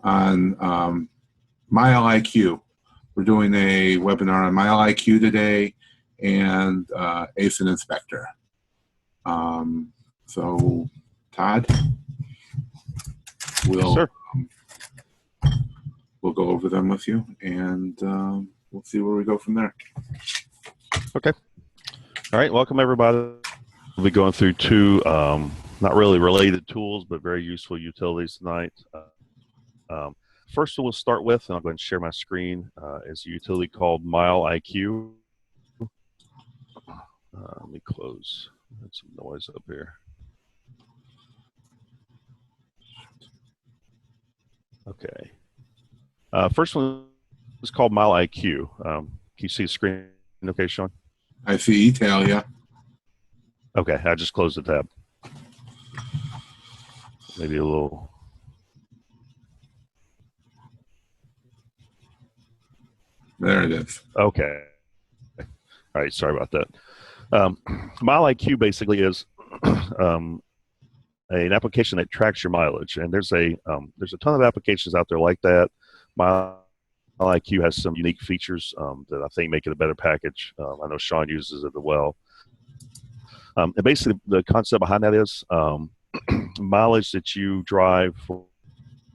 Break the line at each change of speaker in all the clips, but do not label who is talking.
on MileIQ. We're doing a webinar on MileIQ today and ASINSpector. So, Todd, we'll go over them with you, and we'll see where we go from there.
Okay. All right. Welcome, everybody. We'll be going through two not really related tools, but very useful utilities tonight. First, we'll start with, and I'll go ahead and share my screen, is a utility called MileIQ. Let me close. There's some noise up here. Okay. First one is called MileIQ. Can you see the screen okay, Shawn?
I see e-tail, yeah.
Okay, I just closed the tab. Maybe a little.
There it is.
Okay. All right, sorry about that. MileIQ basically is an application that tracks your mileage, and there's a ton of applications out there like that. MileIQ has some unique features that I think make it a better package. I know Shawn uses it as well. And basically, the concept behind that is mileage that you drive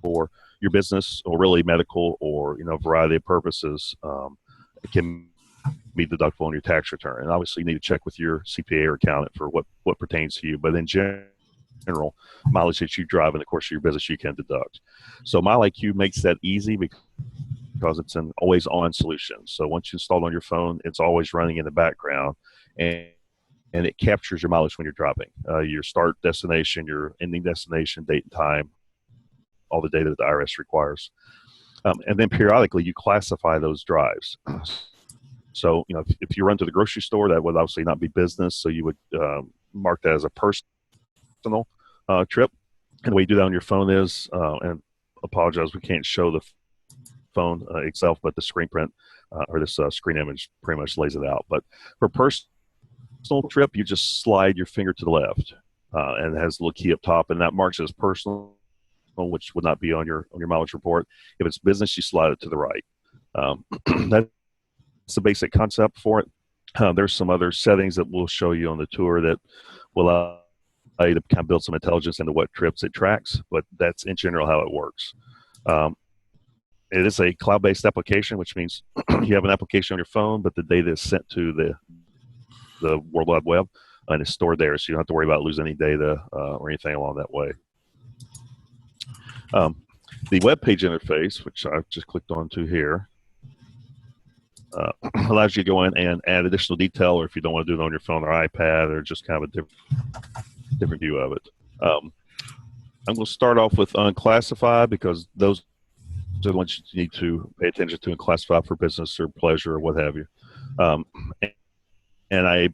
for your business, or really medical, or a variety of purposes, it can be deductible on your tax return. And obviously, you need to check with your CPA or accountant for what pertains to you. But in general, mileage that you drive in the course of your business, you can deduct. So MileIQ makes that easy because it's an always-on solution. So once you install it on your phone, it's always running in the background, and it captures your mileage when you're driving. Your start destination, your ending destination, date and time, all the data that the IRS requires. And then periodically, you classify those drives. So, if you run to the grocery store, that would obviously not be business, so you would mark that as a personal trip. And the way you do that on your phone is, and apologize, we can't show the phone itself, but the screen print or this screen image pretty much lays it out. But for personal trip, you just slide your finger to the left, and it has a little key up top, and that marks it as personal, which would not be on your mileage report. If it's business, you slide it to the right. That's the basic concept for it. There's some other settings that we'll show you on the tour that will allow you to kind of build some intelligence into what trips it tracks, but that's in general how it works. It is a cloud-based application, which means you have an application on your phone, but the data is sent to the World Wide Web, and it's stored there, so you don't have to worry about losing any data or anything along that way. The web page interface, which I've just clicked onto here, allows you to go in and add additional detail, or if you don't want to do it on your phone or iPad, or just kind of a different view of it. I'm going to start off with unclassified, because those are the ones you need to pay attention to and classify for business or pleasure or what have you. And I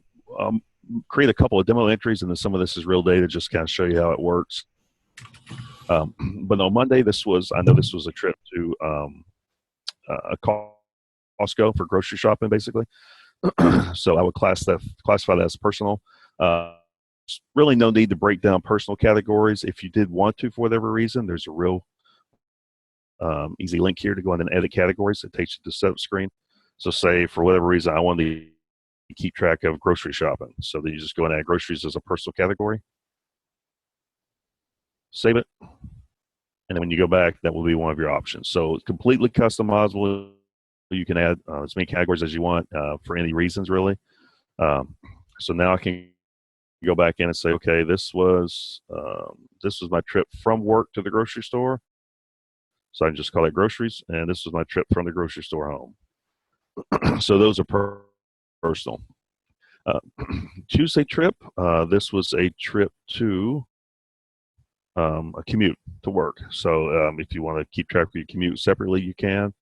create a couple of demo entries, and then some of this is real data, just kind of show you how it works. But on Monday, I know this was a trip to a Costco for grocery shopping, basically. So I would classify that as personal. Really no need to break down personal categories. If you did want to, for whatever reason, there's a real easy link here to go in and edit categories. It takes you to the setup screen. So say, for whatever reason, I want to keep track of grocery shopping. So then you just go in and add groceries as a personal category. Save it. And then when you go back, that will be one of your options. So it's completely customizable. You can add as many categories as you want for any reasons, really. So now I can go back in and say, okay, this was my trip from work to the grocery store. So I can just call it groceries, and this was my trip from the grocery store home. So those are personal. Tuesday trip, this was a trip to a commute to work. So if you want to keep track of your commute separately, you can.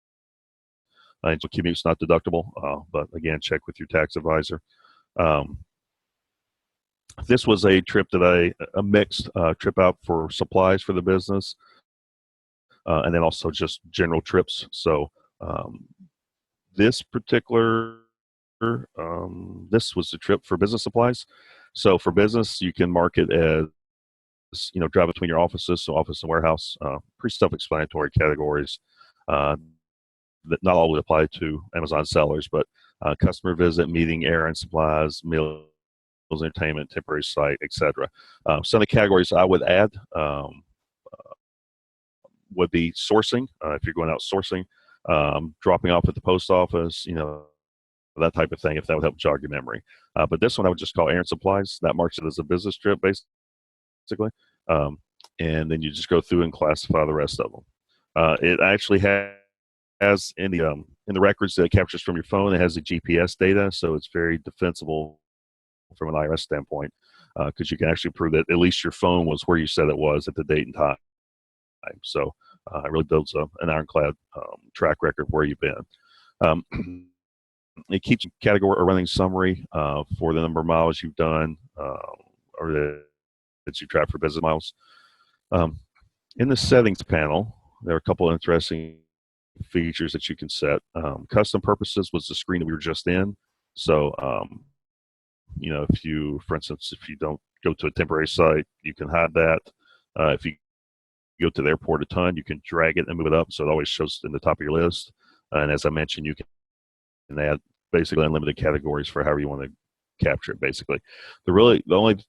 So commute's not deductible, but again, check with your tax advisor. This was a trip that a mixed trip out for supplies for the business, and then also just general trips. So this particular, this was a trip for business supplies. So for business, you can mark it as drive between your offices, so office and warehouse, pretty self-explanatory categories that not all would apply to Amazon sellers, but customer visit, meeting, errand supplies, meals, entertainment, temporary site, etc. Some of the categories I would add would be sourcing, if you're going out sourcing, dropping off at the post office, that type of thing, if that would help jog your memory. But this one I would just call errand supplies. That marks it as a business trip, basically. And then you just go through and classify the rest of them. It actually has in the records that it captures from your phone, it has the GPS data, so it's very defensible from an IRS standpoint, because you can actually prove that at least your phone was where you said it was at the date and time. So it really builds an ironclad track record of where you've been. It keeps a category or running summary for the number of miles you've done or that you track for business miles. In the settings panel, there are a couple of interesting features that you can set. Custom purposes was the screen that we were just in. So, if you, for instance, if you don't go to a temporary site, you can hide that. If you go to the airport a ton, you can drag it and move it up, so it always shows in the top of your list. And as I mentioned, you can add basically unlimited categories for however you want to capture it. Basically, the only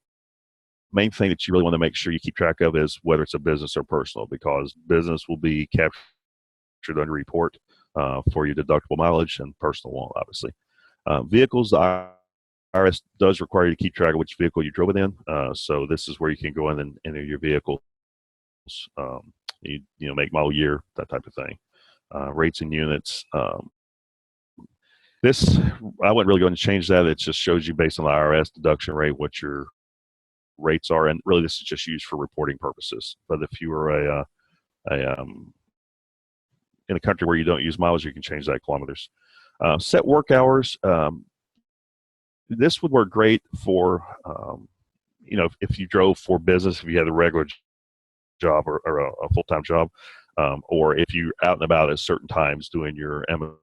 main thing that you really want to make sure you keep track of is whether it's a business or personal, because business will be captured under report for your deductible mileage, and personal won't, obviously. Vehicles, the IRS does require you to keep track of which vehicle you drove it in. So this is where you can go in and enter your vehicles, make, model, year, that type of thing. Rates and units. This, I wouldn't really go and change that. It just shows you based on the IRS deduction rate what your rates are, and really this is just used for reporting purposes. But if you were in a country where you don't use mileage, you can change that kilometers. Set work hours. This would work great for if you drove for business, if you had a regular job or a full-time job, or if you're out and about at certain times doing your Amazon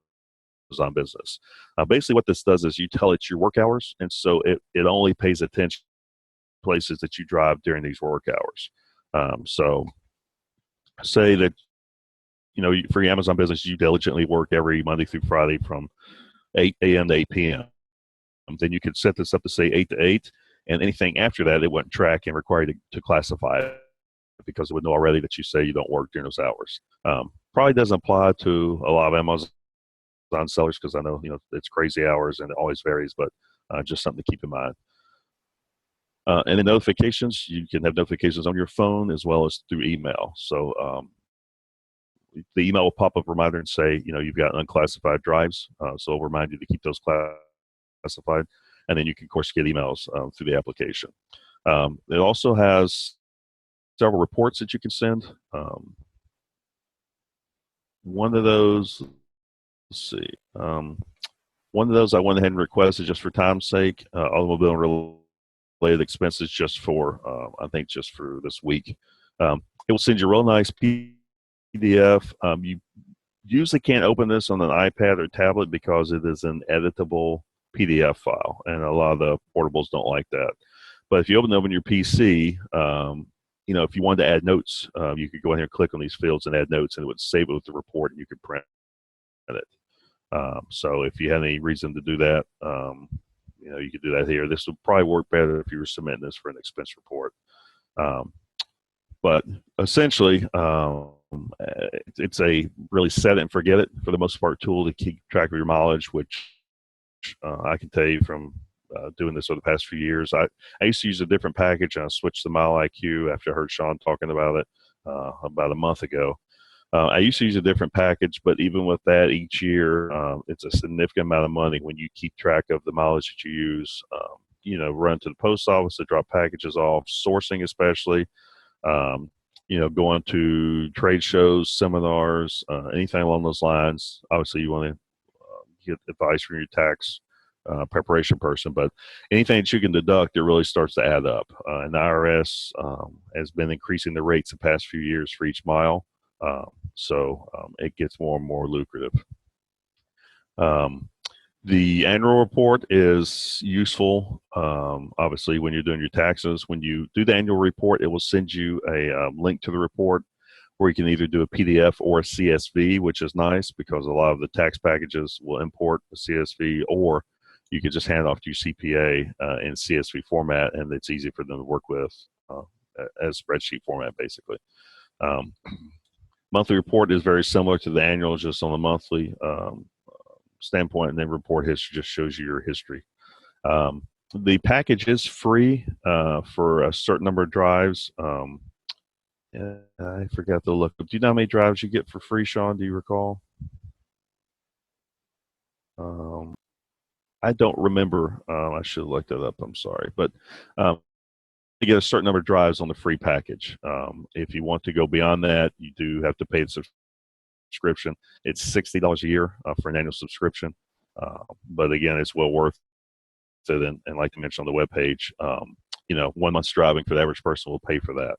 business. Basically what this does is you tell it your work hours, and so it only pays attention to places that you drive during these work hours. So say that for your Amazon business, you diligently work every Monday through Friday from 8 a.m. to 8 p.m. Then you could set this up to say 8 to 8, and anything after that, it wouldn't track and require you to classify it, because it would know already that you say you don't work during those hours. Probably doesn't apply to a lot of Amazon sellers, because I know it's crazy hours and it always varies, but just something to keep in mind. And then notifications, you can have notifications on your phone as well as through email. So the email will pop up a reminder and say, you've got unclassified drives, so it'll remind you to keep those classified, and then you can, of course, get emails through the application. It also has several reports that you can send. One of those, let's see, one of those I went ahead and requested just for time's sake, automobile and related expenses, just for, I think just for this week. It will send you a real nice PDF. You usually can't open this on an iPad or tablet because it is an editable PDF file, and a lot of the portables don't like that. But if you open it up on your PC, if you wanted to add notes, you could go in here and click on these fields and add notes, and it would save it with the report, and you could print it. So if you had any reason to do that, you could do that here. This would probably work better if you were submitting this for an expense report. But essentially, it's a really set it and forget it, for the most part, tool to keep track of your mileage, which I can tell you from doing this over the past few years. I used to use a different package, and I switched to MileIQ after I heard Shawn talking about it about a month ago. I used to use a different package, but even with that, each year, it's a significant amount of money when you keep track of the mileage that you use. Run to the post office to drop packages off, sourcing especially, going to trade shows, seminars, anything along those lines. Obviously, you want to get advice from your tax preparation person, but anything that you can deduct, it really starts to add up. And the IRS has been increasing the rates the past few years for each mile, so it gets more and more lucrative. The annual report is useful, obviously, when you're doing your taxes. When you do the annual report, it will send you a link to the report where you can either do a PDF or a CSV, which is nice because a lot of the tax packages will import a CSV, or you can just hand it off to your CPA in CSV format, and it's easy for them to work with as spreadsheet format, basically. Monthly report is very similar to the annual, just on the monthly standpoint, and then report history just shows you your history. The package is free for a certain number of drives. Yeah, I forgot to look. Do you know how many drives you get for free, Shawn? Do you recall? I don't remember. I should have looked that up. I'm sorry. But you get a certain number of drives on the free package. If you want to go beyond that, you do have to pay the subscription. It's $60 a year for an annual subscription. But again, it's well worth it. And like I mentioned on the webpage, 1 month's driving for the average person will pay for that.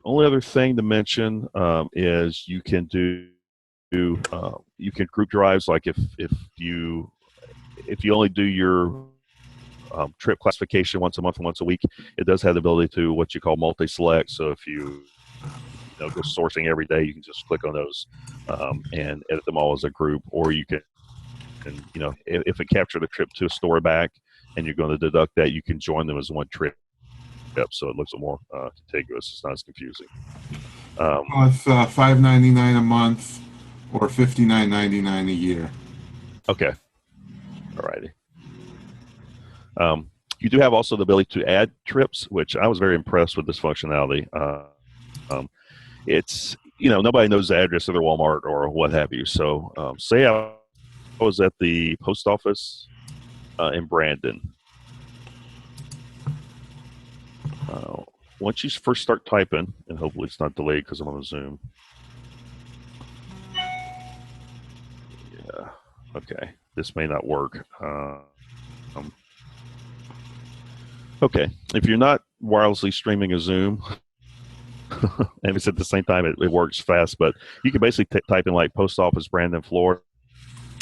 Only other thing to mention is you can you can group drives. Like if you only do your trip classification once a month and once a week, it does have the ability to what you call multi-select. So if you go sourcing every day, you can just click on those and edit them all as a group, or you can if it captured a trip to a store back and you're going to deduct that, you can join them as one trip. So it looks a little more contiguous. It's not as confusing.
It's $5.99 a month or $59.99 a year.
Okay. All righty. You do have also the ability to add trips, which I was very impressed with this functionality. It's nobody knows the address of their Walmart or what have you. So say I was at the post office in Brandon. Once you first start typing, and hopefully it's not delayed because I'm on a Zoom. Yeah, okay. This may not work. Okay, if you're not wirelessly streaming a Zoom, and it's at the same time, it works fast, but you can basically type in like post office Brandon, Florida,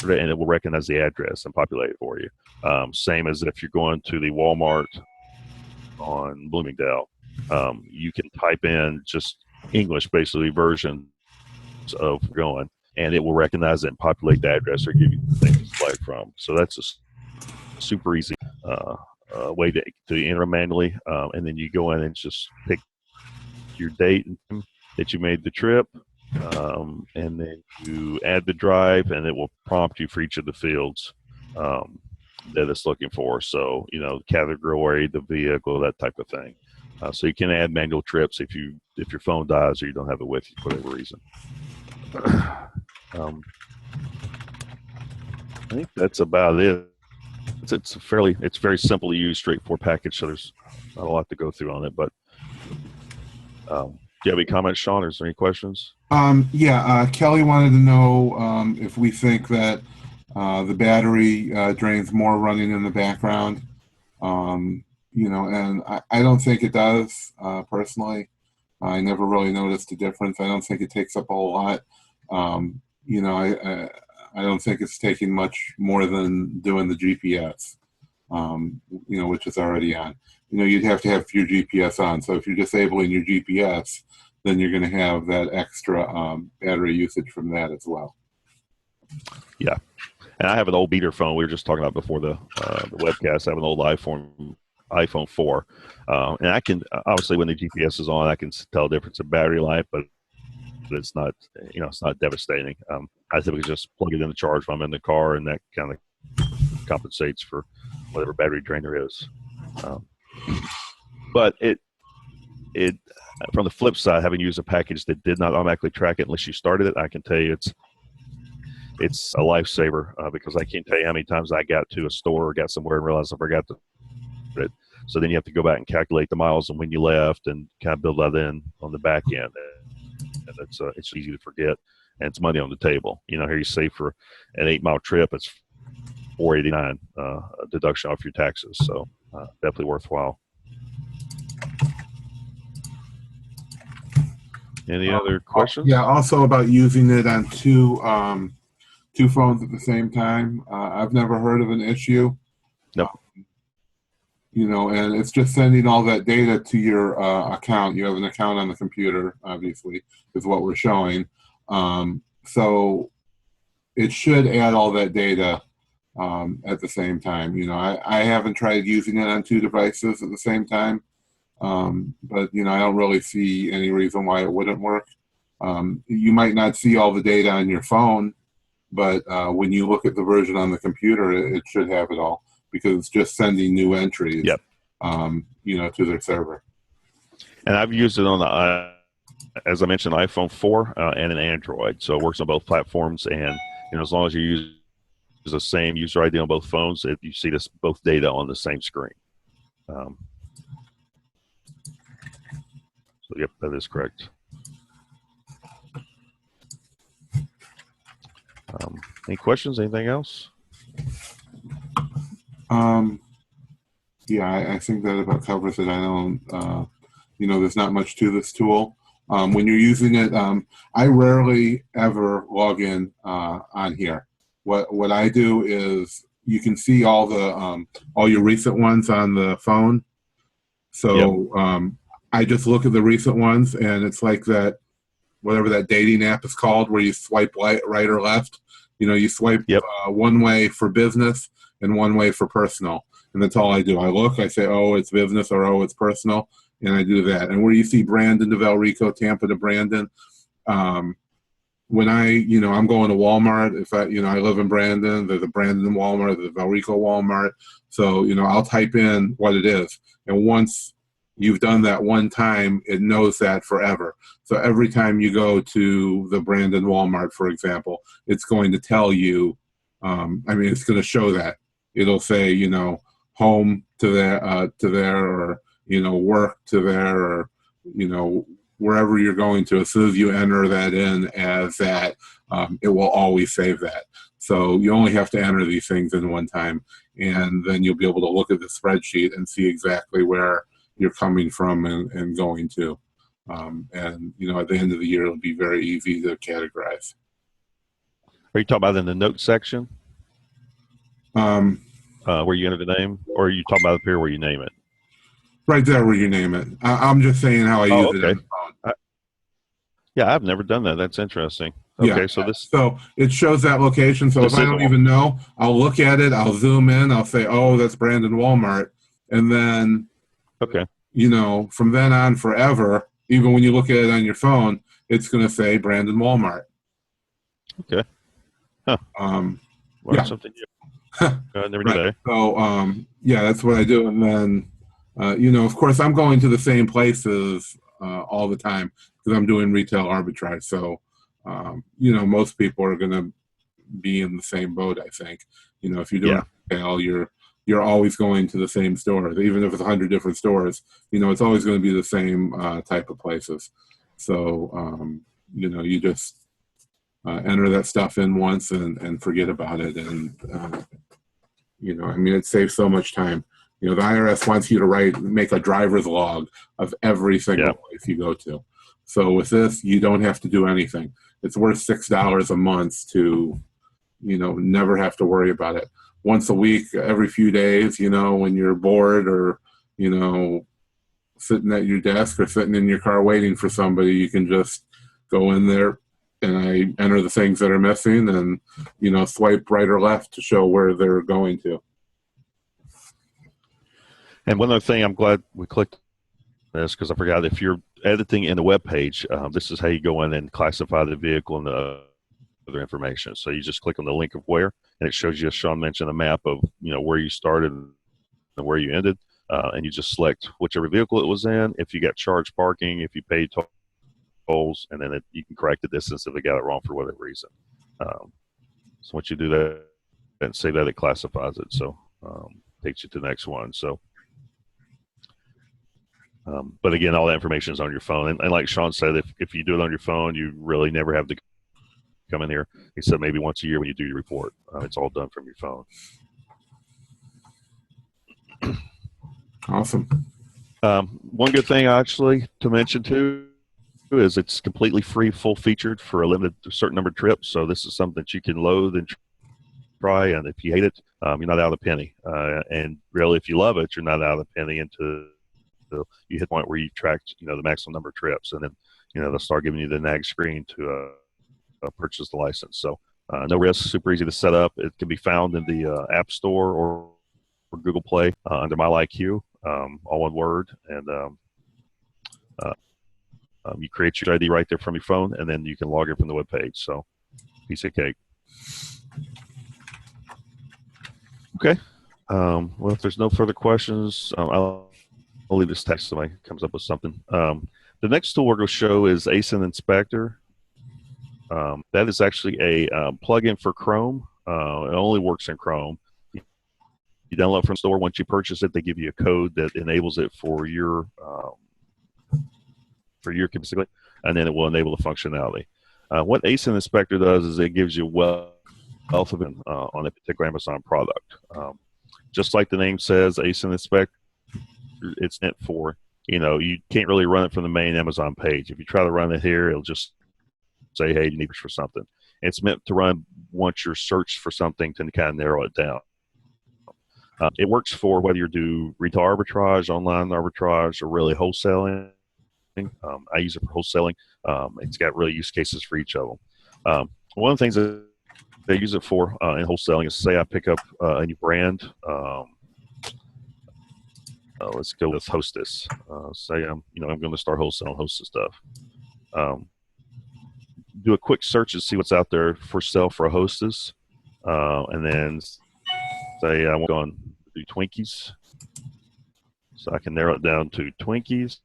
and it will recognize the address and populate it for you. Same as if you're going to the Walmart on Bloomingdale. You can type in just English, basically, versions of going, and it will recognize it and populate the address or give you the thing to select from. So that's a super easy way to enter manually, and then you go in and just pick your date and time that you made the trip, and then you add the drive, and it will prompt you for each of the fields that it's looking for. So, category, the vehicle, that type of thing. So you can add manual trips if your phone dies or you don't have it with you for whatever reason. I think that's about it. It's very simple to use, straightforward package. So there's not a lot to go through on it. But do you have any comments, Shawn? Or is there any questions?
Kelly wanted to know if we think that the battery drains more running in the background. And I don't think it does, personally. I never really noticed a difference. I don't think it takes up a whole lot. I don't think it's taking much more than doing the GPS, which is already on. You'd have to have your GPS on. So if you're disabling your GPS, then you're going to have that extra battery usage from that as well.
Yeah. And I have an old beater phone. We were just talking about before the webcast. I have an old iPhone 4. And I can, obviously when the GPS is on, I can tell the difference in battery life, but it's not, it's not devastating. I typically just plug it in the charge when I'm in the car, and that kind of compensates for whatever battery drain there is. But it from the flip side, having used a package that did not automatically track it unless you started it, I can tell you it's a lifesaver, because I can't tell you how many times I got to a store or got somewhere and realized I forgot to put it. So then you have to go back and calculate the miles and when you left and kind of build that in on the back end. And it's easy to forget, and it's money on the table. Here you save for an 8-mile trip, it's $4.89 deduction off your taxes. So definitely worthwhile. Any other questions?
Yeah. Also about using it on two two phones at the same time. I've never heard of an issue.
Nope.
And it's just sending all that data to your account. You have an account on the computer, obviously, is what we're showing. So it should add all that data at the same time. I haven't tried using it on two devices at the same time, but I don't really see any reason why it wouldn't work. You might not see all the data on your phone, but when you look at the version on the computer, it should have it all, because it's just sending new entries,
Yep.
To their server.
And I've used it on the, as I mentioned, iPhone 4 and an Android. So it works on both platforms. And as long as you use the same user ID on both phones, you see both data on the same screen. So yep, that is correct. Any questions? Anything else?
Yeah, I think that about covers it. I don't, there's not much to this tool. When you're using it, I rarely ever log in on here. What I do is, you can see all your recent ones on the phone. So yep. I just look at the recent ones, and it's like that, whatever that dating app is called, where you swipe right or left. You swipe
yep.
One way for business and one way for personal. And that's all I do. I look, I say, oh, it's business, or oh, it's personal, and I do that. And where you see Brandon to Valrico, Tampa to Brandon, when I'm going to Walmart, if I live in Brandon, there's a Brandon Walmart, there's a Valrico Walmart. So, I'll type in what it is. And once you've done that one time, it knows that forever. So every time you go to the Brandon Walmart, for example, it's going to tell you, it's going to show that. It'll say, home to there, or, work to there, or, wherever you're going to. As soon as you enter that in as that, it will always save that. So you only have to enter these things in one time, and then you'll be able to look at the spreadsheet and see exactly where you're coming from and going to. And, at the end of the year, it'll be very easy to categorize.
Are you talking about in the notes section? Where you enter the name, or are you talking about up here where you name it?
Right there where you name it. I'm just saying how I use it on the phone.
Yeah, I've never done that. That's interesting. Okay,
yeah. So it shows that location. So if I don't even know, I'll look at it, I'll zoom in, I'll say, oh, that's Brandon Walmart. And then, from then on forever, even when you look at it on your phone, it's going to say Brandon Walmart.
Okay. Huh.
Yeah.
Something new. Never knew that.
So, that's what I do. And then, of course, I'm going to the same places all the time, because I'm doing retail arbitrage. So, most people are going to be in the same boat, I think. If you're doing retail, you're always going to the same stores. Even if it's 100 different stores, it's always going to be the same type of places. So, you just enter that stuff in once and forget about it. And, it saves so much time. The IRS wants you to make a driver's log of every single place you go to. So with this, you don't have to do anything. It's worth $6 a month to, never have to worry about it. Once a week, every few days, when you're bored, or, sitting at your desk or sitting in your car waiting for somebody, you can just go in there, and I enter the things that are missing, and, swipe right or left to show where they're going to.
And one other thing, I'm glad we clicked this, because I forgot, if you're editing in the web page, this is how you go in and classify the vehicle and the other information. So you just click on the link of where, and it shows you, as Shawn mentioned, a map of where you started and where you ended, and you just select whichever vehicle it was in, if you got charged parking, if you paid tolls, and then you can correct the distance if they got it wrong for whatever reason. So once you do that and save that, it classifies it. So takes you to the next one. So. But again, all that information is on your phone. And like Shawn said, if you do it on your phone, you really never have to come in here, except maybe once a year when you do your report. It's all done from your phone.
Awesome.
One good thing, actually, to mention too, is it's completely free, full featured for a certain number of trips. So this is something that you can load and try, and if you hate it, you're not out a penny. And really, if you love it, you're not out a penny until you hit the point where you've tracked, the maximum number of trips, and then, they'll start giving you the nag screen to purchase the license. So no risk, super easy to set up. It can be found in the App Store or Google Play under MileIQ, all one word, and you create your ID right there from your phone, and then you can log in from the web page. So piece of cake. Okay. Well, if there's no further questions, I'll leave this text so somebody comes up with something. The next tool we're going to show is ASINSpector. That is actually a plugin for Chrome. It only works in Chrome. You download from the store. Once you purchase it, they give you a code that enables it for your basically, and then it will enable the functionality. What ASINSpector does is it gives you wealth of it on a particular Amazon product. Just like the name says, ASINSpector, it's meant for, you can't really run it from the main Amazon page. If you try to run it here, it'll just say, hey, you need this for something. It's meant to run once you're searched for something to kind of narrow it down. It works for whether you do retail arbitrage, online arbitrage, or really wholesaling. I use it for wholesaling. It's got really use cases for each of them. One of the things that they use it for in wholesaling is, say I pick up a new brand. Let's go with Hostess. Say I'm going to start wholesaling Hostess stuff. Do a quick search and see what's out there for sale for a Hostess, and then say I want to do Twinkies, so I can narrow it down to Twinkies.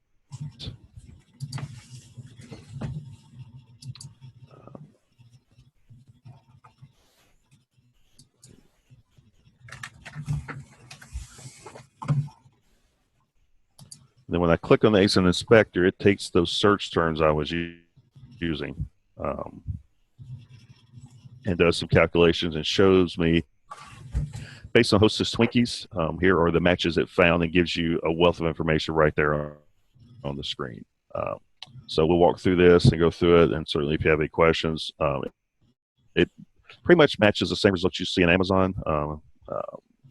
Then when I click on the ASINSpector, it takes those search terms I was using and does some calculations and shows me, based on Hostess Twinkies, here are the matches it found, and gives you a wealth of information right there on the screen. So we'll walk through this and go through it, and certainly if you have any questions, it pretty much matches the same results you see in Amazon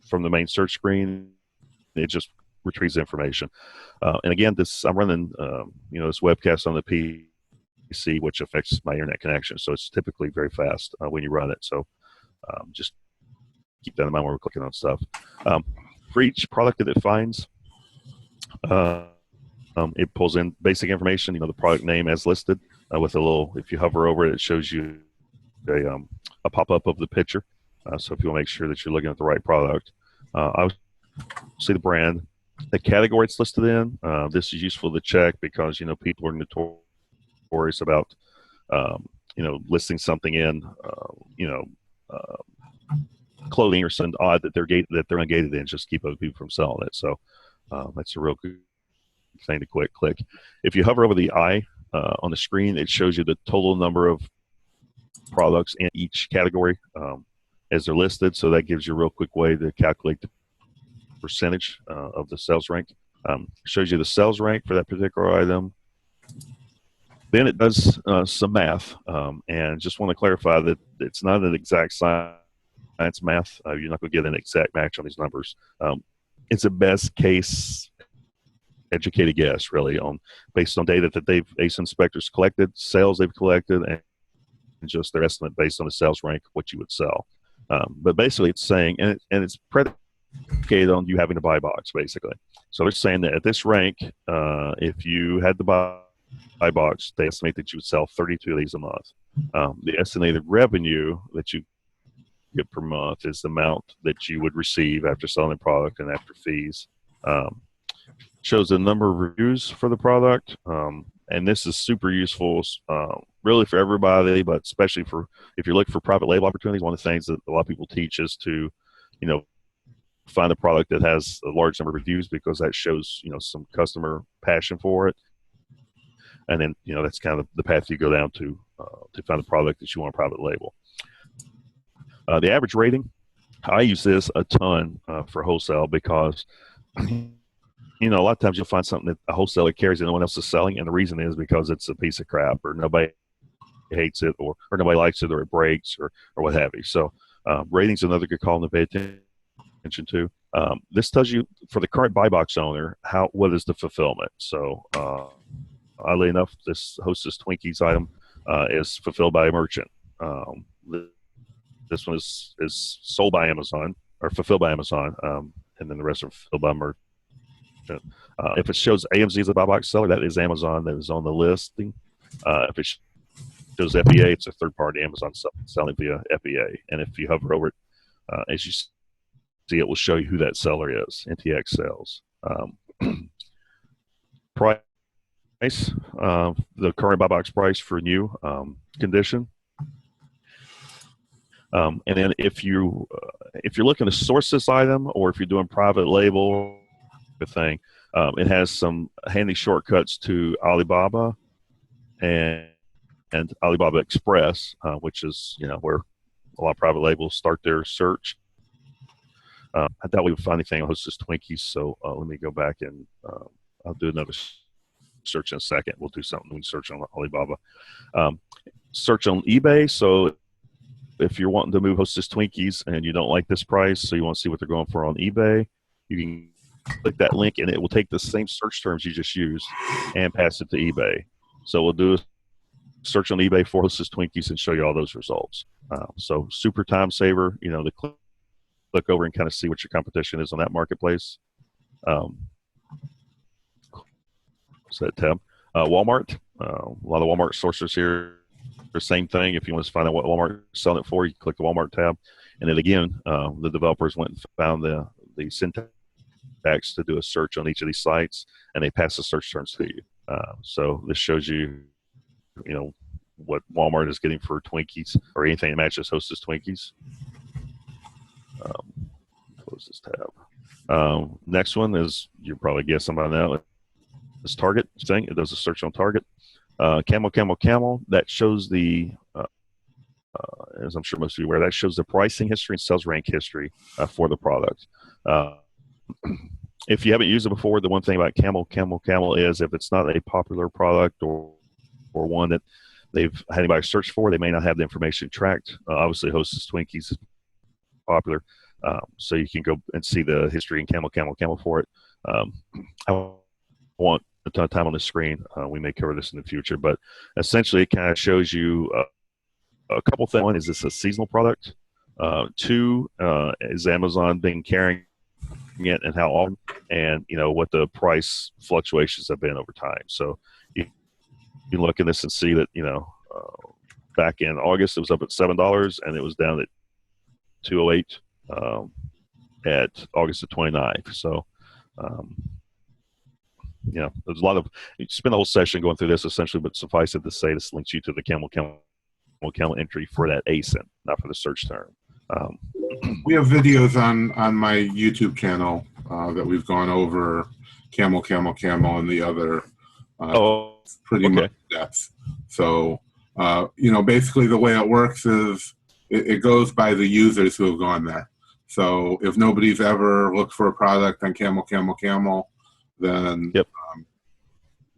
from the main search screen. It just retrieves information. And again, I'm running this webcast on the PC, which affects my internet connection, so it's typically very fast when you run it. So just keep that in mind when we're clicking on stuff. For each product that it finds, it pulls in basic information, the product name as listed, with a little, if you hover over it, it shows you a pop-up of the picture. So if you want to make sure that you're looking at the right product, I'll see the brand, the category it's listed in. This is useful to check because, people are notorious about, listing something in, clothing or something odd that they're ungated in, just keep other people from selling it. So that's a real good thing to click. If you hover over the eye on the screen, it shows you the total number of products in each category as they're listed. So that gives you a real quick way to calculate the percentage of the sales rank. Shows you the sales rank for that particular item. Then it does some math, and just want to clarify that it's not an exact science math. You're not going to get an exact match on these numbers. It's a best case educated guess, really, based on data that ASINSpector's collected, sales they've collected, and just their estimate based on the sales rank, what you would sell. But basically, it's saying, and it's predicated on you having a buy box, basically. So they're saying that at this rank, if you had the buy box, they estimate that you would sell 32 of these a month. The estimated revenue that you get per month is the amount that you would receive after selling the product and after fees. Shows the number of reviews for the product, and this is super useful, really for everybody, but especially if you're looking for private label opportunities. One of the things that a lot of people teach is to, find a product that has a large number of reviews, because that shows, some customer passion for it. And then, that's kind of the path you go down to find a product that you want to private label. The average rating, I use this a ton for wholesale because a lot of times you'll find something that a wholesaler carries and no one else is selling, and the reason is because it's a piece of crap, or nobody hates it, or nobody likes it, or it breaks, or what have you. So ratings another good call to pay attention to. This tells you, for the current buy box owner, what is the fulfillment. So oddly enough, this Hostess Twinkies item is fulfilled by a merchant. This one is sold by Amazon, or fulfilled by Amazon, and then the rest are fulfilled by merchant. If it shows AMZ as a buy box seller, that is Amazon that is on the listing. If it shows FBA, it's a third-party Amazon selling via FBA. And if you hover over it, as you see, it will show you who that seller is. NTX sales. Price, the current buy box price for new condition. And then if you're looking to source this item, or if you're doing private label thing, it has some handy shortcuts to Alibaba and Alibaba Express, which is where a lot of private labels start their search. I doubt we would find anything on Hostess Twinkies, so let me go back and I'll do another search in a second. We'll do something when we search on Alibaba. Search on eBay. So if you're wanting to move Hostess Twinkies and you don't like this price, so you want to see what they're going for on eBay, you can click that link and it will take the same search terms you just used and pass it to eBay. So we'll do a search on eBay for Hostess Twinkies and show you all those results. So super time saver, to click over and kind of see what your competition is on that marketplace. What's that tab? Walmart. A lot of Walmart sources here. The same thing. If you want to find out what Walmart is selling it for, you click the Walmart tab. And then again, the developers went and found the syntax to do a search on each of these sites, and they pass the search terms to you. So this shows you, what Walmart is getting for Twinkies, or anything that matches Hostess Twinkies. Close this tab. Next one is, you're probably guessing by now, it's Target thing. It does a search on Target. Camel. That shows the, as I'm sure most of you are aware, that shows the pricing history and sales rank history for the product. If you haven't used it before, the one thing about Camel is, if it's not a popular product or one that they've had anybody search for, they may not have the information tracked. Obviously, Hostess Twinkies is popular, so you can go and see the history in Camel for it. I want a ton of time on the screen. We may cover this in the future, but essentially it kind of shows you a couple things. One, is this a seasonal product? Two, is Amazon been carrying it, and how often, and what the price fluctuations have been over time. So you look at this and see that back in August it was up at $7 and it was down at $208 at August the 29th. So there's a lot of, you spend the whole session going through this essentially, but suffice it to say, this links you to the camel entry for that ASIN, not for the search term.
We have videos on my YouTube channel that we've gone over camel, and the other pretty much depth. So, basically the way it works is it goes by the users who have gone there. So if nobody's ever looked for a product on camel, then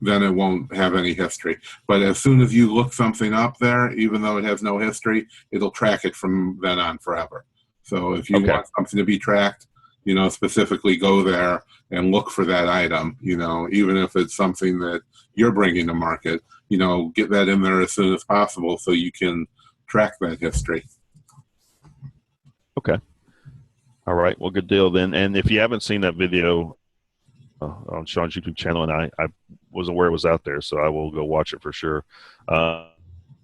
then it won't have any history. But as soon as you look something up there, even though it has no history, it'll track it from then on forever. So if you want something to be tracked, specifically go there and look for that item, even if it's something that you're bringing to market, get that in there as soon as possible so you can track that history.
Okay. All right. Well, good deal then. And if you haven't seen that video on Shawn's YouTube channel, and I was aware it was out there, so I will go watch it for sure.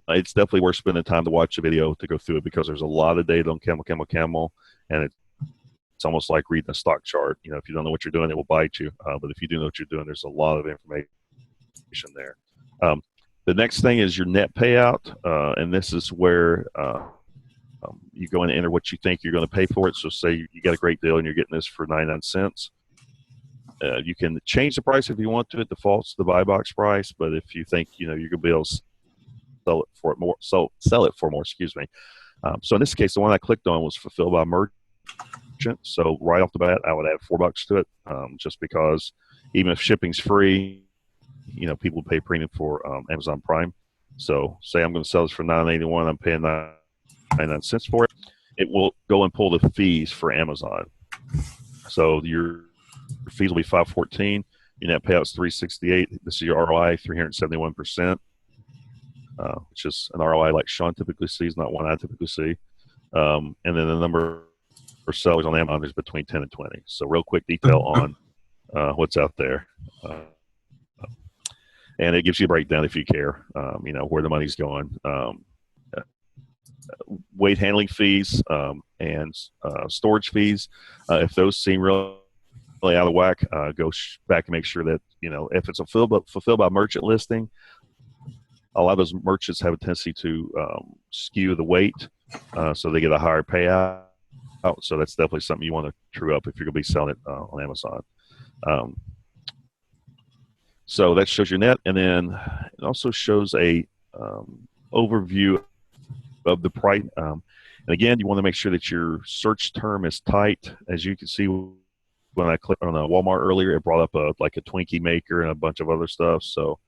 It's definitely worth spending time to watch the video to go through it, because there's a lot of data on camel, and it's almost like reading a stock chart. If you don't know what you're doing, it will bite you. But if you do know what you're doing, there's a lot of information there. The next thing is your net payout, and this is where you go in and enter what you think you're going to pay for it. So say you got a great deal and you're getting this for 99 cents. You can change the price if you want to. It defaults to the buy box price, but if you think you're going to be able to sell it for more, excuse me. So in this case, the one I clicked on was fulfilled by merchant. So right off the bat, I would add $4 to it, just because Even if shipping's free, people pay premium for Amazon Prime. So say I'm going to sell this for $9.81, I'm paying 99 cents for it. It will go and pull the fees for Amazon. So your fees will be $5.14. Your net payout's $3.68. This is your ROI, 371%, which is an ROI like Shawn typically sees, not one I typically see. And then the number for sellers on Amazon is between 10 and 20. So real quick detail on what's out there. And it gives you a breakdown if you care, where the money's going. Weight handling fees and storage fees, if those seem really out of whack, go back and make sure that, if it's fulfilled by merchant listing, a lot of those merchants have a tendency to skew the weight, so they get a higher payout. So that's definitely something you want to true up if you're going to be selling it on Amazon. So that shows your net, and then it also shows a overview of the price. And again, you want to make sure that your search term is tight. As you can see, when I clicked on a Walmart earlier, it brought up like a Twinkie maker and a bunch of other stuff. So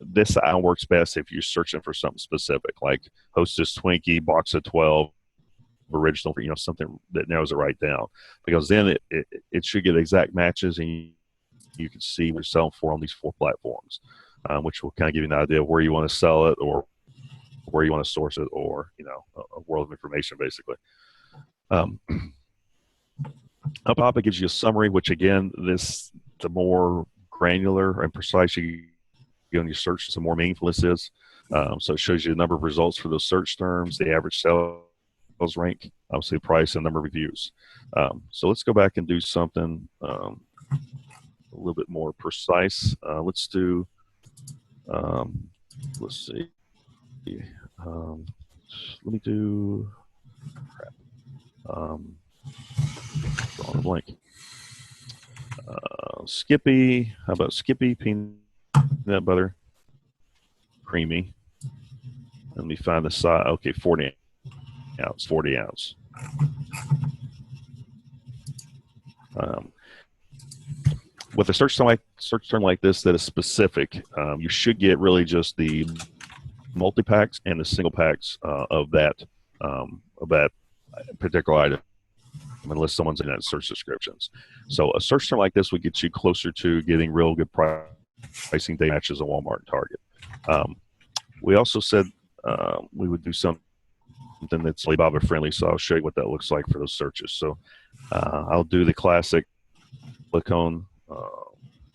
this works best if you're searching for something specific, like Hostess Twinkie, box of 12, original, something that narrows it right down. Because then it should get exact matches, and you can see what you're selling for on these 4 platforms, which will kind of give you an idea of where you want to sell it, or where you want to source it, or a world of information basically. Up top, it gives you a summary, which again, the more granular and precise you go in your search, the more meaningful this is. So it shows you the number of results for those search terms, the average sales rank, obviously price, and number of reviews. So let's go back and do something a little bit more precise. Let's do, let's see. Let me do, drawing a blank. Skippy, how about Skippy peanut butter creamy? Let me find the size. Okay, 40 ounce. With a search term like this that is specific, you should get really just the multi-packs and the single packs of that particular item, unless someone's in that search descriptions. So a search term like this would get you closer to getting real good pricing data matches at Walmart and Target. We also said we would do something that's Alibaba friendly, so I'll show you what that looks like for those searches. So I'll do the classic silicone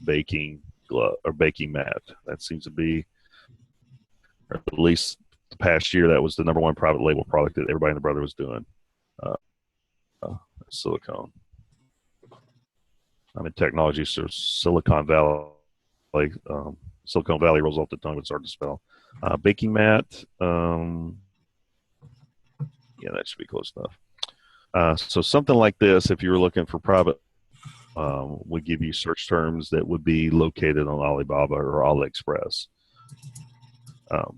baking glove or baking mat. That seems to be, or at least the past year, that was the #1 private label product that everybody and the brother was doing. Silicone. I'm in technology, so Silicon Valley rolls off the tongue, but it's hard to spell. Baking mat. Yeah, that should be close enough. So something like this, if you were looking for private, would give you search terms that would be located on Alibaba or AliExpress. So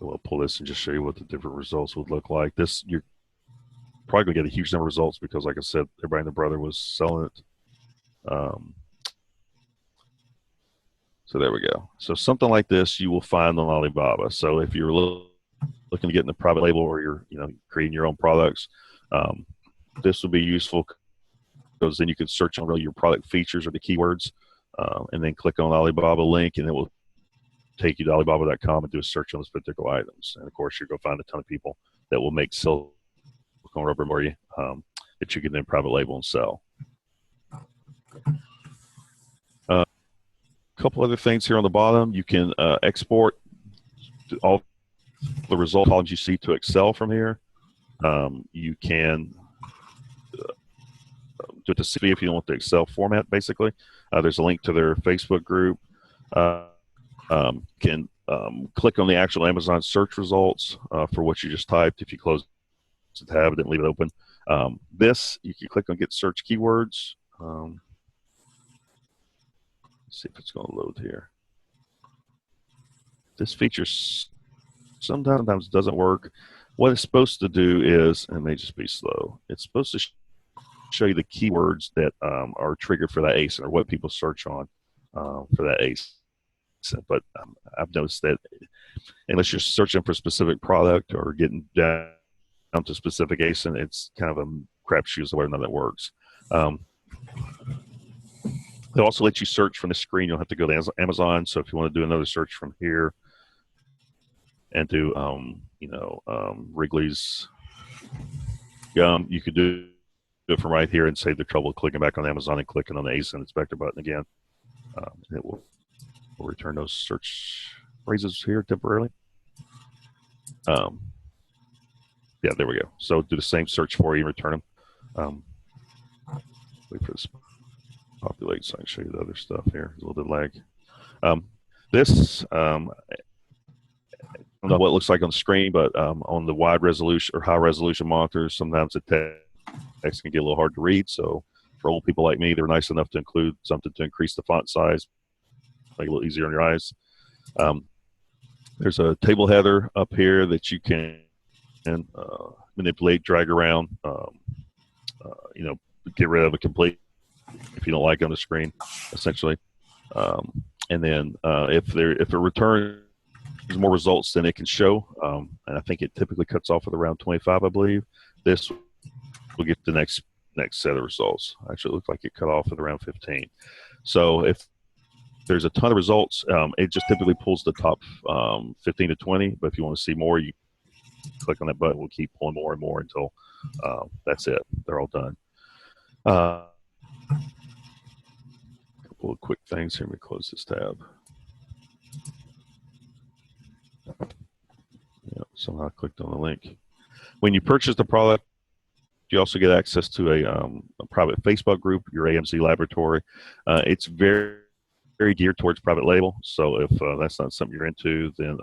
we'll pull this and just show you what the different results would look like. This, you're probably gonna get a huge number of results because, like I said, everybody and the brother was selling it. So there we go. So something like this you will find on Alibaba. So if you're looking to get in the private label, or you're creating your own products, this will be useful, because then you can search on really your product features or the keywords, and then click on the Alibaba link, and it will take you to Alibaba.com and do a search on those particular items. And of course, you're going to find a ton of people that will make silicone rubber for you, that you can then private label and sell. A couple other things here on the bottom. You can export all the result columns you see to Excel from here. You can do it to CV if you don't want the Excel format, basically. There's a link to their Facebook group. Can click on the actual Amazon search results for what you just typed. If you close the tab and didn't leave it open, this, you can click on get search keywords. Let's see if it's going to load here. This feature sometimes doesn't work. What it's supposed to do is, and it may just be slow, it's supposed to show you the keywords that are triggered for that ASIN, or what people search on for that ASIN. But I've noticed that unless you're searching for a specific product or getting down to specific ASIN, it's kind of a crapshoot as to whether or not that works. They'll also let you search from the screen. You'll have to go to Amazon. So if you want to do another search from here and do, Wrigley's gum, you could do it from right here and save the trouble of clicking back on Amazon and clicking on the ASINspector button again. It will return those search phrases here temporarily. Yeah, there we go. So do the same search for you and return them. Wait for this populate so I can show you the other stuff here. There's a little bit of lag. I don't know what it looks like on the screen, but on the wide resolution or high resolution monitors, sometimes the text can get a little hard to read. So for old people like me, they're nice enough to include something to increase the font size, make it a little easier on your eyes. There's a table header up here that you can manipulate, drag around, get rid of it completely if you don't like it on the screen, essentially. And then if it returns more results than it can show, and I think it typically cuts off at around 25, I believe, this will get the next set of results. Actually, it looks like it cut off at around 15. So if there's a ton of results, it just typically pulls the top 15 to 20. But if you want to see more, you click on that button. We'll keep pulling more and more until that's it. They're all done. A couple of quick things here. Let me close this tab. Yeah, somehow I clicked on the link. When you purchase the product, you also get access to a private Facebook group, your AMZ laboratory. It's very, very geared towards private label. So if that's not something you're into, then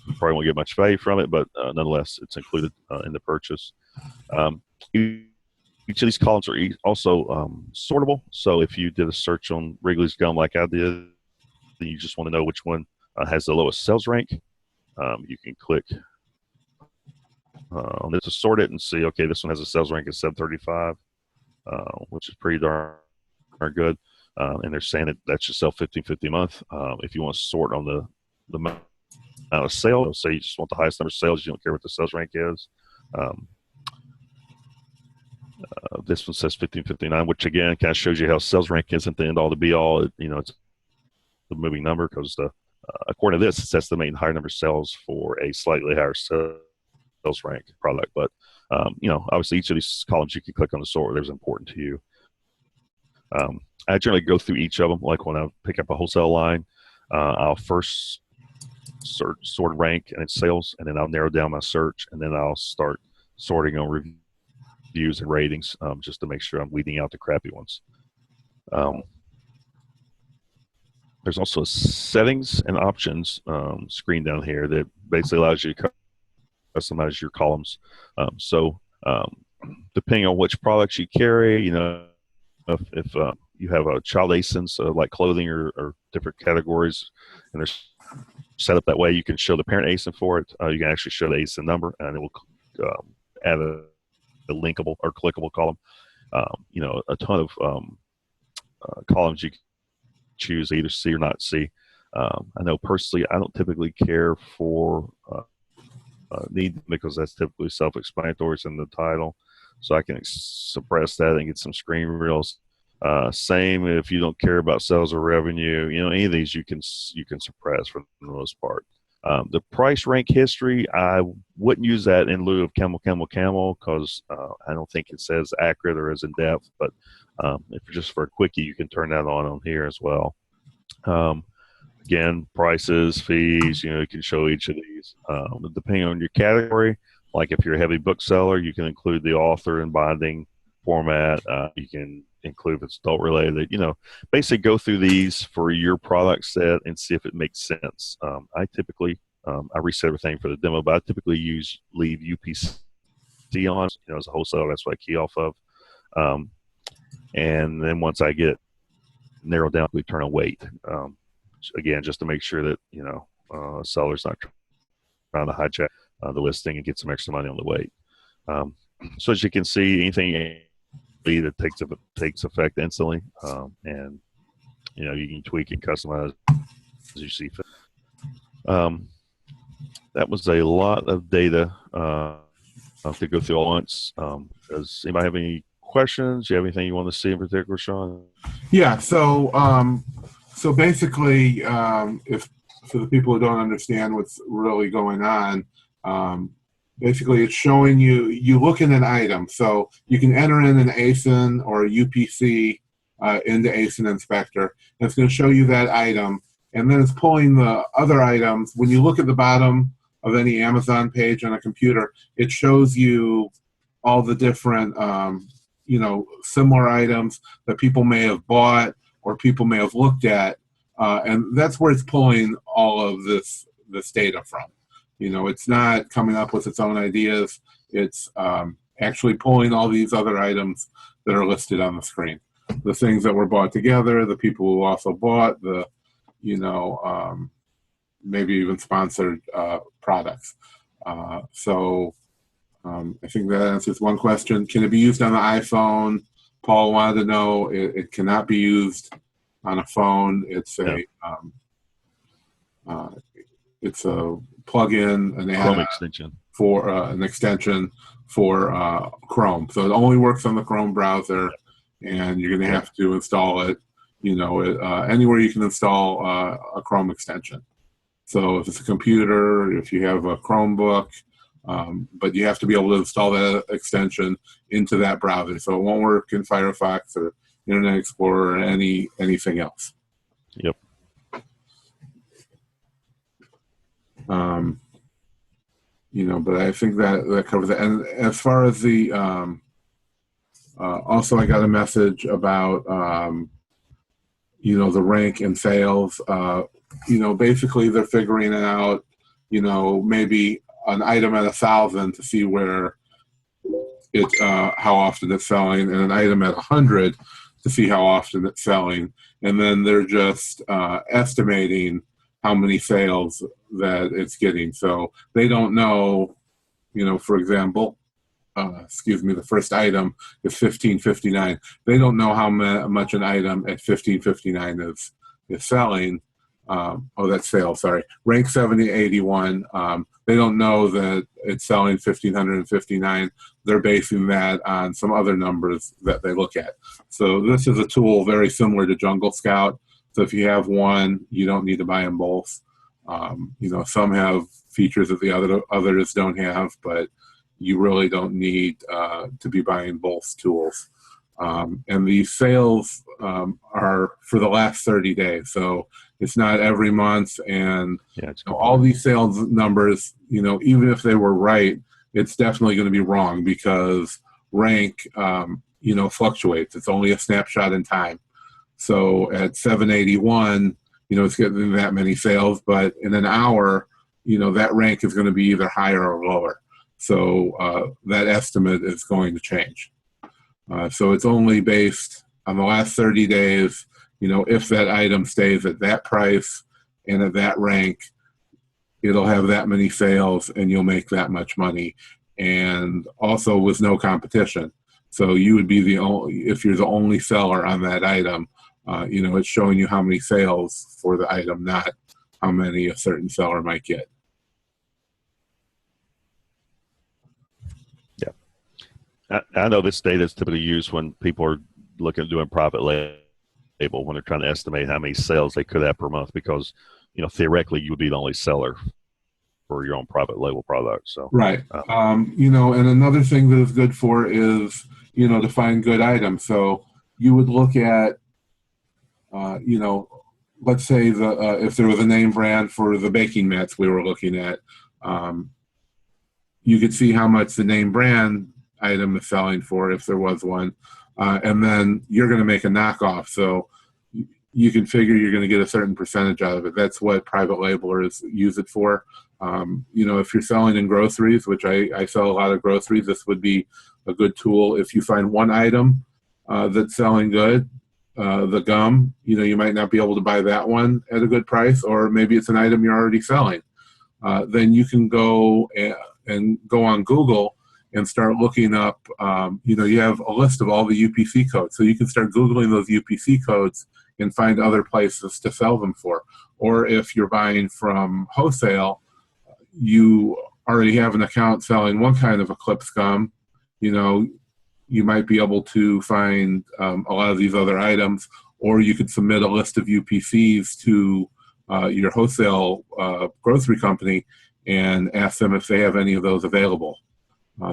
you probably won't get much value from it, but nonetheless, it's included in the purchase. Each of these columns are also sortable. So if you did a search on Wrigley's gum like I did, then you just want to know which one has the lowest sales rank. You can click on this to sort it and see, okay, this one has a sales rank of 735, which is pretty darn good. And they're saying that should sell 1550 a month. If you want to sort on the amount of sales, say you just want the highest number of sales, you don't care what the sales rank is. This one says 1559, which again kind of shows you how sales rank isn't the end all to be all. It's the moving number because according to this, it's estimating higher number of sales for a slightly higher sales rank product. But obviously each of these columns you can click on the sort whatever's important to you. I generally go through each of them. Like when I pick up a wholesale line, I'll first sort rank and its sales, and then I'll narrow down my search, and then I'll start sorting on reviews and ratings, just to make sure I'm weeding out the crappy ones. There's also a settings and options screen down here that basically allows you to customize your columns. So depending on which products you carry, if you have a child ASINs like clothing or different categories, and they're set up that way, you can show the parent ASIN for it. You can actually show the ASIN number, and it will add a linkable or clickable column. A ton of columns you can choose, either see or not see. I know personally I don't typically care for need, because that's typically self-explanatory. It's in the title, so I can suppress that and get some screen reels. Same if you don't care about sales or revenue, any of these you can suppress for the most part. The price rank history, I wouldn't use that in lieu of camel, because I don't think it says accurate or is in depth. But if just for a quickie, you can turn that on here as well. Again, prices, fees, you can show each of these. Depending on your category, like if you're a heavy bookseller, you can include the author and binding format. You can include if it's adult related. Basically go through these for your product set and see if it makes sense. I typically I reset everything for the demo, but I typically leave UPC on. As a wholesaler, that's what I key off of. And then once I get it narrowed down, we turn on weight. Again, just to make sure that seller's not trying to hijack the listing and get some extra money on the weight. So as you can see, anything that takes effect instantly, and you can tweak and customize as you see fit. That was a lot of data to go through all once. Does anybody have any questions? Do you have anything you want to see in particular, Shawn?
Yeah. So basically, if for the people who don't understand what's really going on, basically it's showing you look in an item. So you can enter in an ASIN or a UPC into ASINSpector, and it's going to show you that item. And then it's pulling the other items. When you look at the bottom of any Amazon page on a computer, it shows you all the different, similar items that people may have bought or people may have looked at. And that's where it's pulling all of this data from. It's not coming up with its own ideas. It's actually pulling all these other items that are listed on the screen. The things that were bought together, the people who also bought, maybe even sponsored products. I think that answers one question. Can it be used on the iPhone? Paul wanted to know. It cannot be used on a phone. It's a plug-in, an
Chrome extension
for an extension for Chrome. So it only works on the Chrome browser, and you're going to have to install it. Anywhere you can install a Chrome extension. So if it's a computer, if you have a Chromebook, but you have to be able to install that extension into that browser. So it won't work in Firefox or Internet Explorer or anything else.
Yep.
But I think that covers it. And as far as the, also I got a message about, the rank and sales. Basically they're figuring it out, maybe an item at 1,000 to see where it's, how often it's selling, and an item at 100 to see how often it's selling. And then they're just estimating how many sales that it's getting. So they don't know, for example, the first item is $15.59. They don't know how much an item at $15.59 is selling. That's sales, sorry. Rank 7081, they don't know that it's selling $1,559. They're basing that on some other numbers that they look at. So this is a tool very similar to Jungle Scout. So if you have one, you don't need to buy them both. Some have features that the others don't have, but you really don't need to be buying both tools. And these sales are for the last 30 days. So it's not every month. And all these sales numbers, even if they were right, it's definitely going to be wrong because rank, fluctuates. It's only a snapshot in time. So at 781, it's getting that many sales, but in an hour, that rank is going to be either higher or lower. So that estimate is going to change. So it's only based on the last 30 days. If that item stays at that price and at that rank, it'll have that many sales and you'll make that much money. And also with no competition. So you would be if you're the only seller on that item, it's showing you how many sales for the item, not how many a certain seller might get.
I know this data is typically used when people are looking at doing private label, when they're trying to estimate how many sales they could have per month, because theoretically you would be the only seller for your own private label product. So
right, and another thing that is good for is to find good items. So you would look at let's say if there was a name brand for the baking mats we were looking at, you could see how much the name brand item is selling for if there was one, and then you're going to make a knockoff. So you can figure you're going to get a certain percentage out of it. That's what private labelers use it for. If you're selling in groceries, which I sell a lot of groceries, this would be a good tool. If you find one item that's selling good, the gum, you might not be able to buy that one at a good price, or maybe it's an item you're already selling. Then you can go and go on Google and start looking up, you have a list of all the UPC codes. So you can start Googling those UPC codes and find other places to sell them for. Or if you're buying from wholesale, you already have an account selling one kind of Eclipse gum, you might be able to find a lot of these other items, or you could submit a list of UPCs to your wholesale grocery company and ask them if they have any of those available.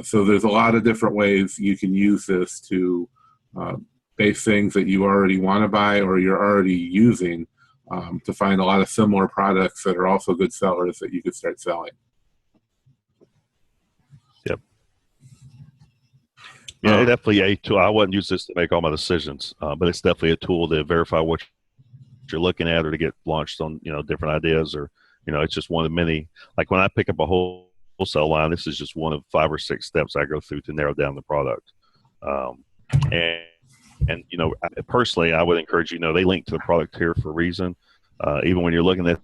So there's a lot of different ways you can use this to base things that you already want to buy or you're already using to find a lot of similar products that are also good sellers that you could start selling.
Yep. Yeah, it's definitely a tool. I wouldn't use this to make all my decisions, but it's definitely a tool to verify what you're looking at or to get launched on, different ideas, or, it's just one of many. Like when I pick up a wholesale line, this is just one of 5 or 6 steps I go through to narrow down the product. And personally, I would encourage, they link to the product here for a reason. Even when you're looking at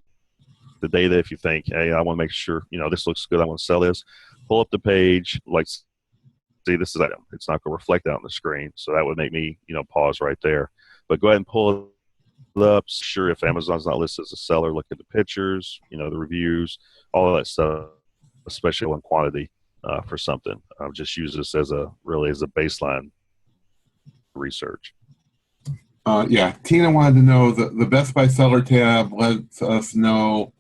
the data, if you think, hey, I want to make sure, this looks good, I want to sell this, pull up the page, like, see, this is item. It's not going to reflect out on the screen. So that would make me, pause right there. But go ahead and pull it up. Sure, if Amazon's not listed as a seller, look at the pictures, the reviews, all of that stuff, especially on quantity for something. Just use this as a baseline research.
Tina wanted to know the Best by Seller tab lets us know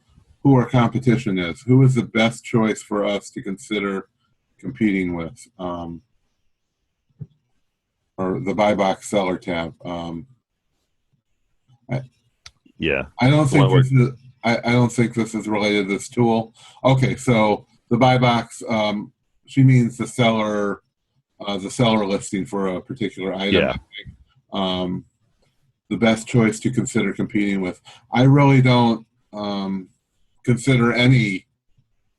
who our competition is. Who is the best choice for us to consider competing with? Or the buy box seller tab. I don't think this is related to this tool. Okay, so the buy box, she means the seller listing for a particular item.
Yeah.
I think. The best choice to consider competing with. I really don't consider any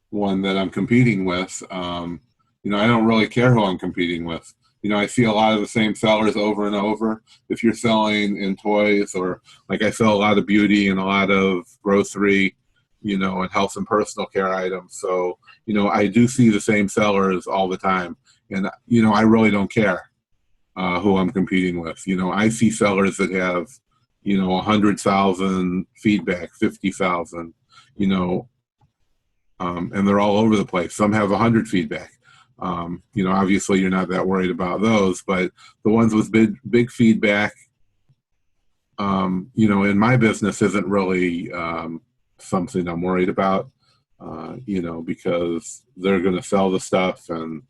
one that I'm competing with. I don't really care who I'm competing with. I see a lot of the same sellers over and over. If you're selling in toys, or like I sell a lot of beauty and a lot of grocery, and health and personal care items. So, I do see the same sellers all the time. And, I really don't care who I'm competing with. I see sellers that have, 100,000 feedback, 50,000, and they're all over the place. Some have 100 feedback. Obviously you're not that worried about those, but the ones with big feedback, in my business isn't really something I'm worried about, because they're going to sell the stuff and,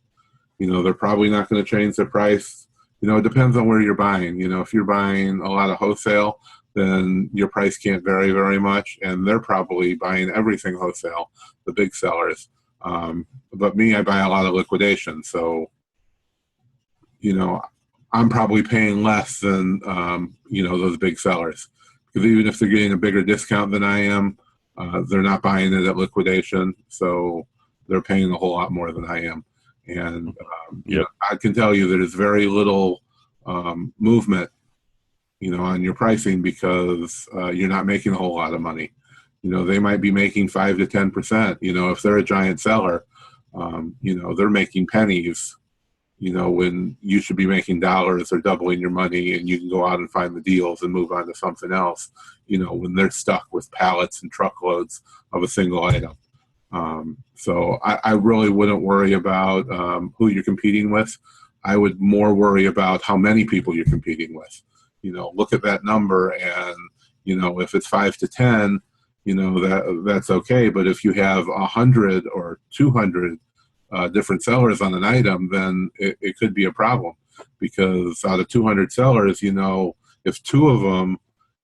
they're probably not going to change their price. It depends on where you're buying. If you're buying a lot of wholesale, then your price can't vary very much, and they're probably buying everything wholesale, the big sellers. But me, I buy a lot of liquidation, so I'm probably paying less than those big sellers, because even if they're getting a bigger discount than I am, they're not buying it at liquidation, so they're paying a whole lot more than I am. And I can tell you there's very little movement, on your pricing, because you're not making a whole lot of money. They might be making 5 to 10%. If they're a giant seller, they're making pennies, when you should be making dollars or doubling your money, and you can go out and find the deals and move on to something else, when they're stuck with pallets and truckloads of a single item. So I really wouldn't worry about who you're competing with. I would more worry about how many people you're competing with. Look at that number, and if it's 5 to 10, that's okay. But if you have 100 or 200 different sellers on an item, then it could be a problem, because out of 200 sellers, if 2 of them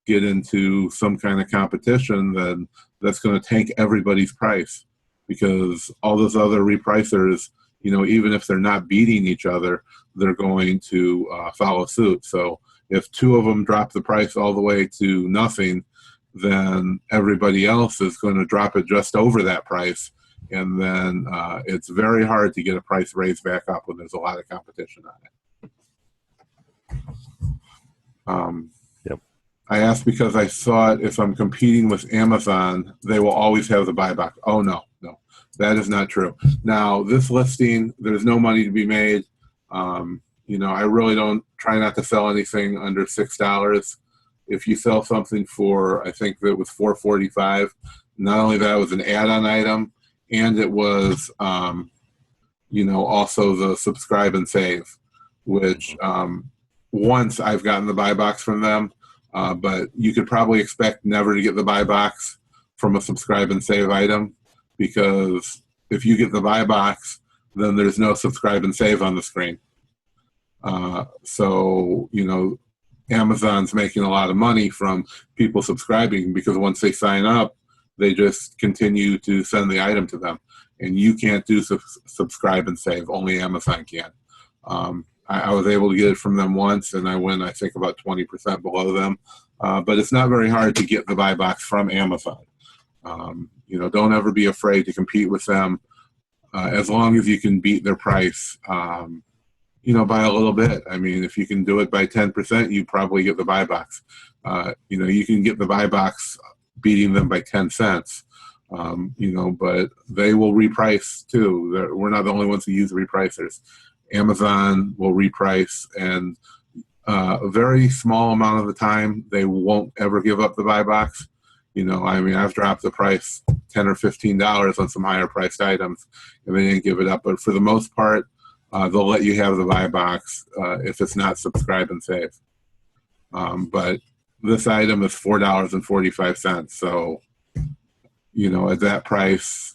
get into some kind of competition, then that's going to tank everybody's price, because all those other repricers, even if they're not beating each other, they're going to follow suit. So if 2 of them drop the price all the way to nothing, then everybody else is going to drop it just over that price. And then it's very hard to get a price raised back up when there's a lot of competition on it.
Yep.
I asked because I thought if I'm competing with Amazon, they will always have the buy box. Oh, no. no, that is not true. Now, this listing, there's no money to be made. You know, I really don't try not to sell anything under $6. If you sell something for, I think that was $4.45. Not only that, it was an add-on item, and it was, you know, also the subscribe and save, which once I've gotten the buy box from them, but you could probably expect never to get the buy box from a subscribe and save item, because if you get the buy box, then there's no subscribe and save on the screen. So, you know, Amazon's making a lot of money from people subscribing, because once they sign up, they just continue to send the item to them. And you can't do subscribe and save. Only Amazon can. I was able to get it from them once, and I went, I think, about 20% below them. But it's not very hard to get the buy box from Amazon. You know, don't ever be afraid to compete with them, as long as you can beat their price, you know, by a little bit. I mean, if you can do it by 10%, you probably get the buy box. You know, you can get the buy box beating them by 10 cents. You know, but they will reprice too. We're not the only ones who use repricers. Amazon will reprice, and a very small amount of the time they won't ever give up the buy box. You know, I mean, I've dropped the price $10 or $15 on some higher priced items, and they didn't give it up. But for the most part, they'll let you have the buy box if it's not subscribe and save. But this item is $4.45, so, you know, at that price,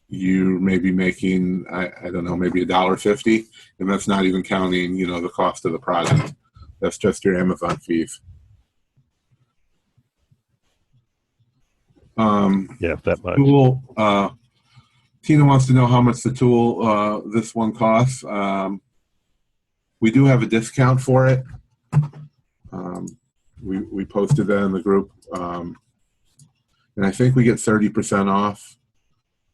you may be making, I don't know, maybe $1.50, and that's not even counting, you know, the cost of the product. That's just your Amazon fees.
Yeah, that much.
Tool, Tina wants to know how much the tool, this one costs. We do have a discount for it. We posted that in the group. And I think we get 30% off.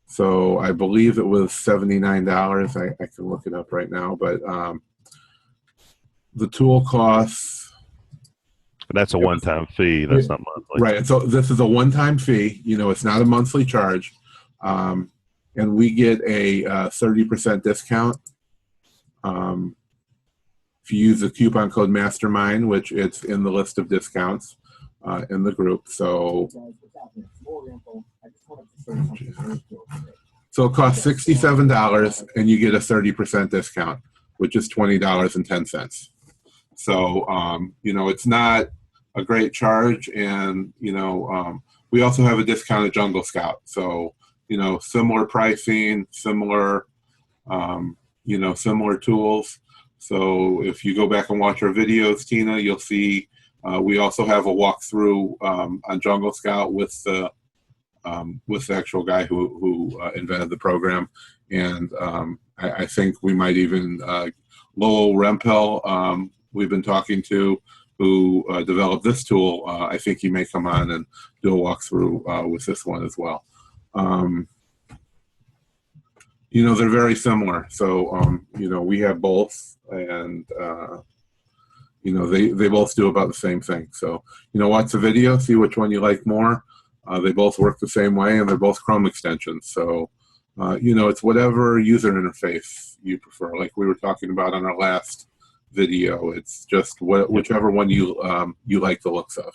So I believe it was $79. I can look it up right now, but the tool costs.
But that's a one-time fee. That's not monthly.
Right. And so this is a one-time fee. You know, it's not a monthly charge. And we get a 30% discount. If you use the coupon code Mastermind, which it's in the list of discounts in the group. So it costs $67, and you get a 30% discount, which is $20.10. So, you know, it's not a great charge. And, you know, we also have a discounted Jungle Scout. So, you know, similar pricing, similar, you know, similar tools. So if you go back and watch our videos, Tina, you'll see we also have a walkthrough on Jungle Scout with the actual guy who invented the program. And I think we might even, Lowell Rempel, we've been talking to, who developed this tool. I think he may come on and do a walkthrough with this one as well. You know, they're very similar. So, you know, we have both, and, you know, they both do about the same thing. So, you know, watch the video, see which one you like more. They both work the same way, and they're both Chrome extensions. So, you know, it's whatever user interface you prefer. Like we were talking about on our last video, it's just whichever one you like the looks of.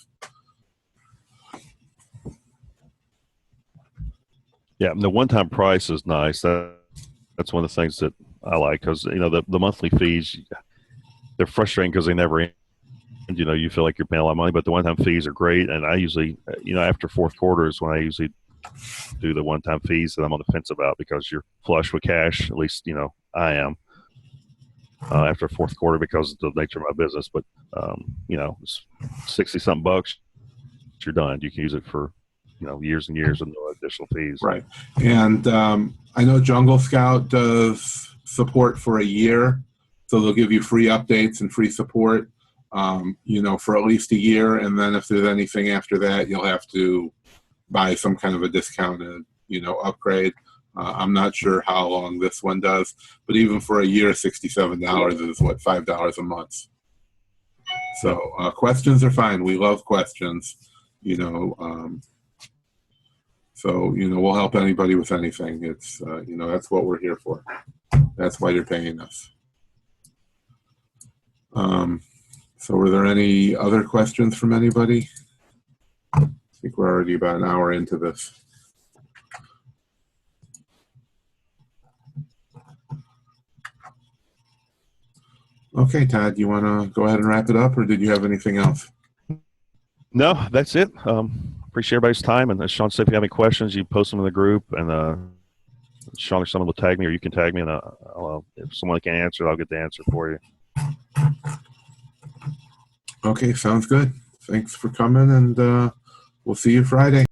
Yeah, and the one-time price is nice. That's one of the things that I like, because, you know, the monthly fees, they're frustrating because they never end. You know, you feel like you're paying a lot of money, but the one-time fees are great. And I usually, you know, after fourth quarter is when I usually do the one-time fees that I'm on the fence about, because you're flush with cash. At least, you know, I am after fourth quarter because of the nature of my business. But, you know, it's 60-something bucks, you're done. You can use it for, you know, years and years with no additional fees.
Right. And I know Jungle Scout does support for a year, so they'll give you free updates and free support, you know, for at least a year. And then if there's anything after that, you'll have to buy some kind of a discounted, you know, upgrade. I'm not sure how long this one does, but even for a year, $67 is what, $5 a month. So questions are fine. We love questions, you know. So, we'll help anybody with anything. It's, that's what we're here for. That's why you're paying us. So were there any other questions from anybody? I think we're already about an hour into this. Okay, Todd, you want to go ahead and wrap it up, or did you have anything else?
No, that's it. Appreciate everybody's time. And as Shawn said, if you have any questions, you post them in the group, and Shawn or someone will tag me, or you can tag me, and if someone can answer, I'll get the answer for you.
Okay, sounds good. Thanks for coming, and we'll see you Friday.